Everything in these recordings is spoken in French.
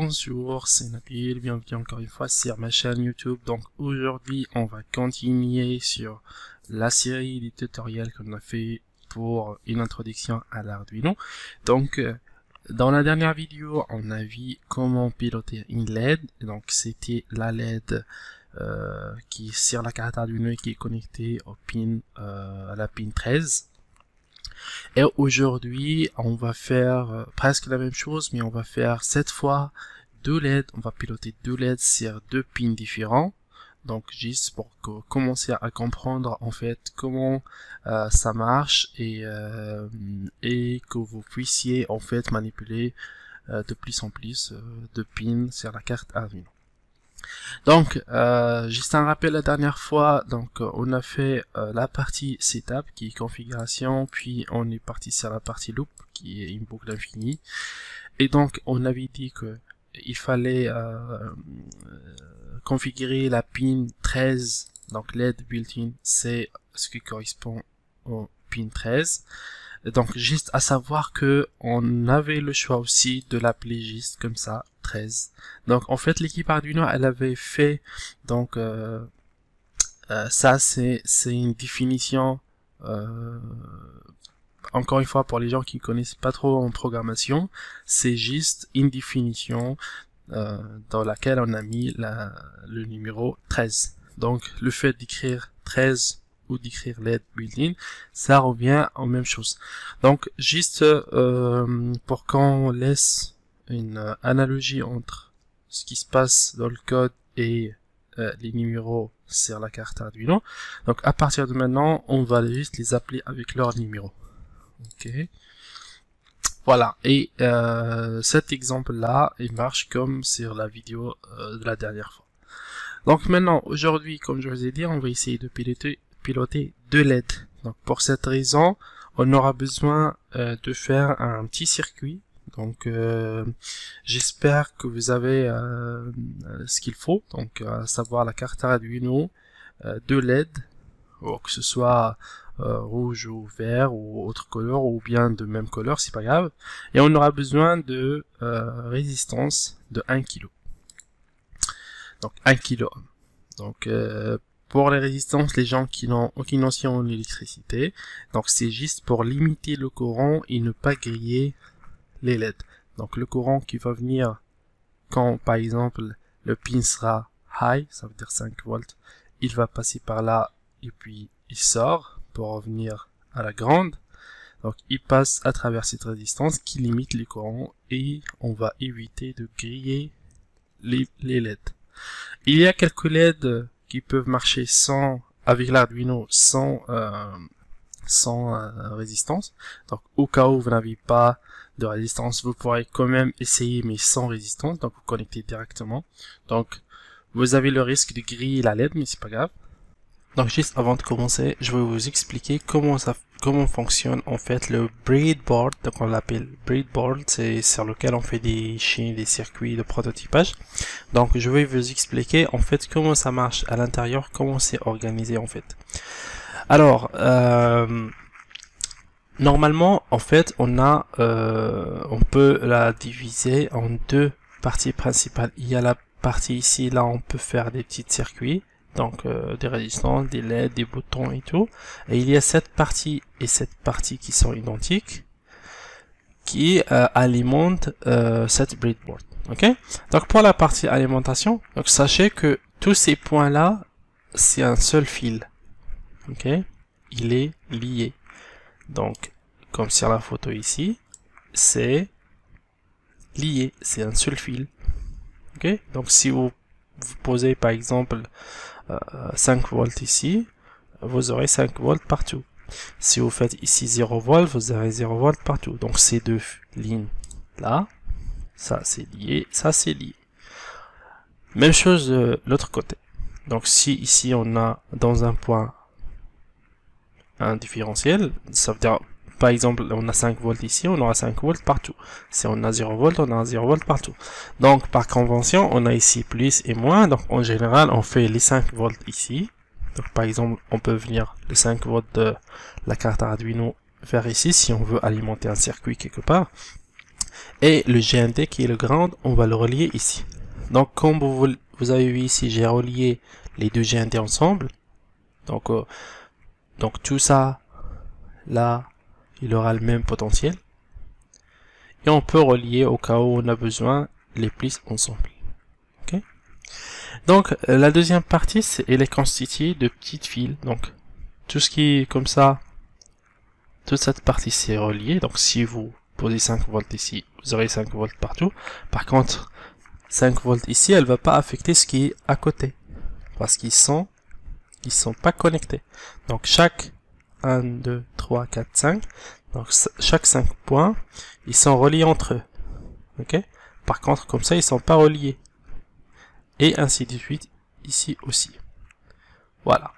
Bonjour, c'est Nabil, bienvenue encore une fois sur ma chaîne YouTube. Donc aujourd'hui, on va continuer sur la série des tutoriels qu'on a fait pour une introduction à l'Arduino. Donc dans la dernière vidéo, on a vu comment piloter une LED. Donc c'était la LED qui est sur la carte Arduino et qui est connectée au pin, à la pin 13. Et aujourd'hui, on va faire presque la même chose, mais on va faire cette fois deux LED. On va piloter deux LED sur deux pins différents. Donc juste pour commencer à comprendre en fait comment ça marche et que vous puissiez en fait manipuler de plus en plus de pins sur la carte Arduino. Donc, juste un rappel la dernière fois, donc on a fait la partie setup qui est configuration, puis on est parti sur la partie loop qui est une boucle infinie. Et donc on avait dit que il fallait configurer la pin 13, donc LED built-in, c'est ce qui correspond au pin 13. Donc juste à savoir que on avait le choix aussi de l'appeler juste comme ça 13. Donc en fait l'équipe Arduino elle avait fait donc ça c'est une définition encore une fois pour les gens qui connaissent pas trop en programmation, c'est juste une définition dans laquelle on a mis le numéro 13. Donc le fait d'écrire 13 ou d'écrire LED built-in, ça revient en même chose. Donc juste pour qu'on laisse une analogie entre ce qui se passe dans le code et les numéros sur la carte Arduino. Donc à partir de maintenant, on va juste les appeler avec leur numéro. Ok. Voilà. Et cet exemple-là, il marche comme sur la vidéo de la dernière fois. Donc maintenant, aujourd'hui, comme je vous ai dit, on va essayer de piloter deux LED. Donc pour cette raison, on aura besoin de faire un petit circuit. Donc j'espère que vous avez ce qu'il faut, donc à savoir la carte Arduino, deux LED, ou que ce soit rouge ou vert ou autre couleur ou bien de même couleur, c'est pas grave. Et on aura besoin de résistance de 1 kg. Donc 1 kg. Donc pour les résistances, les gens qui n'ont aucune notion en électricité, donc c'est juste pour limiter le courant et ne pas griller les LED. Donc le courant qui va venir quand par exemple le pin sera high, ça veut dire 5 volts, il va passer par là et puis il sort pour revenir à la grande. Donc il passe à travers cette résistance qui limite les courants et on va éviter de griller les LED. Il y a quelques LED qui peuvent marcher avec l'Arduino sans résistance. Donc au cas où vous n'avez pas de résistance, vous pourrez quand même essayer mais sans résistance, donc vous connectez directement. Donc vous avez le risque de griller la LED, mais c'est pas grave. Donc juste avant de commencer, je vais vous expliquer comment fonctionne en fait le breadboard. Donc on l'appelle breadboard, c'est sur lequel on fait des circuits de prototypage. Donc je vais vous expliquer en fait comment ça marche à l'intérieur, comment c'est organisé en fait. Alors normalement en fait on peut la diviser en deux parties principales. Il y a la partie ici, là on peut faire des petits circuits, donc des résistances, des LED, des boutons et tout. Et il y a cette partie et cette partie qui sont identiques, qui alimentent cette breadboard. Ok. Donc pour la partie alimentation, donc sachez que tous ces points là, c'est un seul fil. Ok. Il est lié. Donc comme sur la photo ici, c'est lié, c'est un seul fil. Ok. Donc si vous posez par exemple 5 volts ici, vous aurez 5 volts partout. Si vous faites ici 0 volts, vous aurez 0 volts partout. Donc ces deux lignes là, ça c'est lié, ça c'est lié. Même chose de l'autre côté. Donc si ici on a dans un point un différentiel, ça veut dire par exemple on a 5 volts ici, on aura 5 volts partout. Si on a 0 volts, on aura 0 volts partout. Donc par convention, on a ici plus et moins. Donc en général, on fait les 5 volts ici. Donc par exemple, on peut venir les 5 volts de la carte Arduino vers ici si on veut alimenter un circuit quelque part. Et le GND qui est le ground, on va le relier ici. Donc comme vous avez vu ici, j'ai relié les deux GND ensemble. Donc tout ça, là, il aura le même potentiel. Et on peut relier au cas où on a besoin les plis ensemble. Okay. Donc la deuxième partie, elle est constituée de petites fils. Donc tout ce qui est comme ça, toute cette partie c'est relié. Donc si vous posez 5 volts ici, vous aurez 5 volts partout. Par contre, 5 volts ici, elle va pas affecter ce qui est à côté. Parce qu'ils sont pas connectés. Donc chaque 1, 2, 3, 4, 5. Donc chaque 5 points, ils sont reliés entre eux. Ok. Par contre, comme ça, ils sont pas reliés. Et ainsi de suite, ici aussi. Voilà.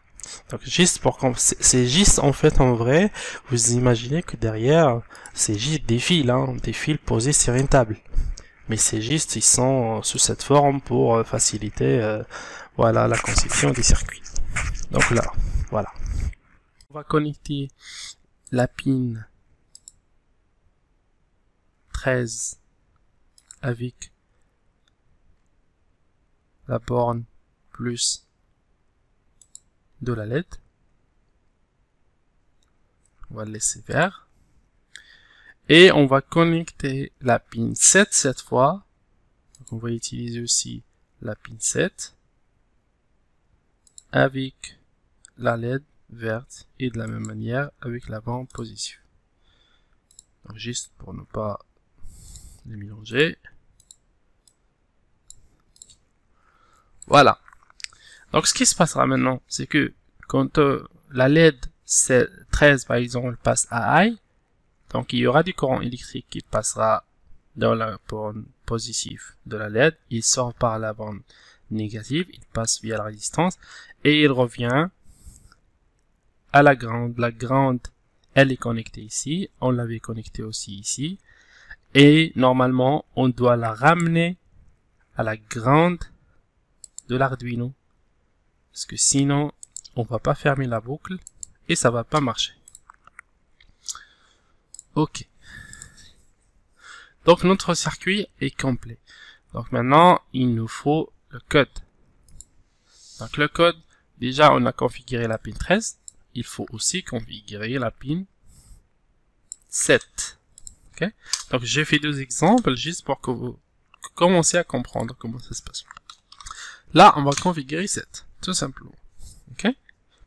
Donc juste pour qu'on... C'est juste en fait en vrai, vous imaginez que derrière, c'est juste des fils, hein, des fils posés sur une table. Mais c'est juste, ils sont sous cette forme pour faciliter voilà, la conception des circuits. Donc là, voilà. On va connecter la pin 13 avec la borne plus de la LED. On va le laisser vert. Et on va connecter la pin 7 cette fois. Donc on va utiliser aussi la pin 7 avec la LED verte et de la même manière avec la bande positive. Donc juste pour ne pas les mélanger. Voilà. Donc ce qui se passera maintenant, c'est que quand la LED 13 par exemple passe à high, donc il y aura du courant électrique qui passera dans la borne positive de la LED, il sort par la bande négative, il passe via la résistance et il revient à la ground. La ground, elle est connectée ici, on l'avait connectée aussi ici et normalement on doit la ramener à la ground de l'Arduino. Parce que sinon, on va pas fermer la boucle et ça va pas marcher. Ok. Donc notre circuit est complet. Donc maintenant, il nous faut le code. Donc le code, déjà on a configuré la pin 13. Il faut aussi configurer la pin 7. Ok. Donc j'ai fait deux exemples juste pour que vous commenciez à comprendre comment ça se passe. Là, on va configurer 7. Tout simplement. Ok?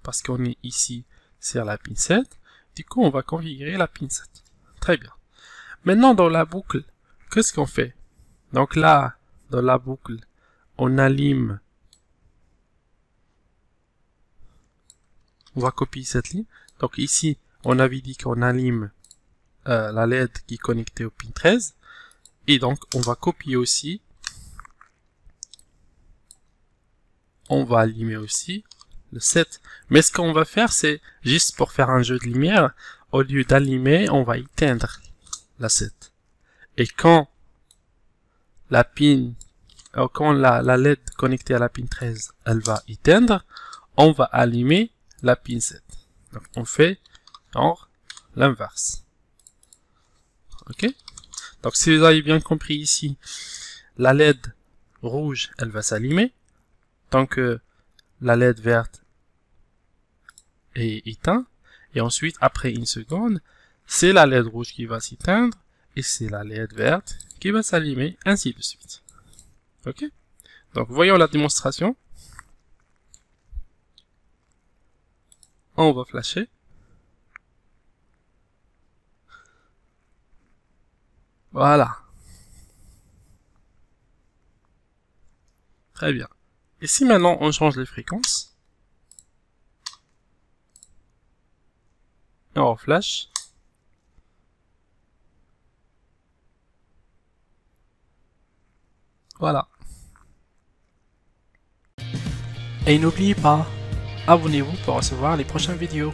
Parce qu'on est ici sur la pin 7. Du coup, on va configurer la pin 7. Très bien. Maintenant, dans la boucle, qu'est-ce qu'on fait? Donc là, dans la boucle, on allume. On va copier cette ligne. Donc ici, on avait dit qu'on allume la LED qui est connectée au pin 13. Et donc, on va copier aussi. On va allumer aussi le 7. Mais ce qu'on va faire, c'est juste pour faire un jeu de lumière, au lieu d'allumer, on va éteindre la 7. Et quand la pin, quand la LED connectée à la pin 13, elle va éteindre, on va allumer la pin 7. Donc on fait genre l'inverse. Ok? Donc si vous avez bien compris ici, la LED rouge, elle va s'allumer. Tant que la LED verte est éteinte, et ensuite, après une seconde, c'est la LED rouge qui va s'éteindre, et c'est la LED verte qui va s'allumer, ainsi de suite. Ok? Donc, voyons la démonstration. On va flasher. Voilà. Très bien. Et si maintenant on change les fréquences, et on flash, voilà. Et n'oubliez pas, abonnez-vous pour recevoir les prochaines vidéos.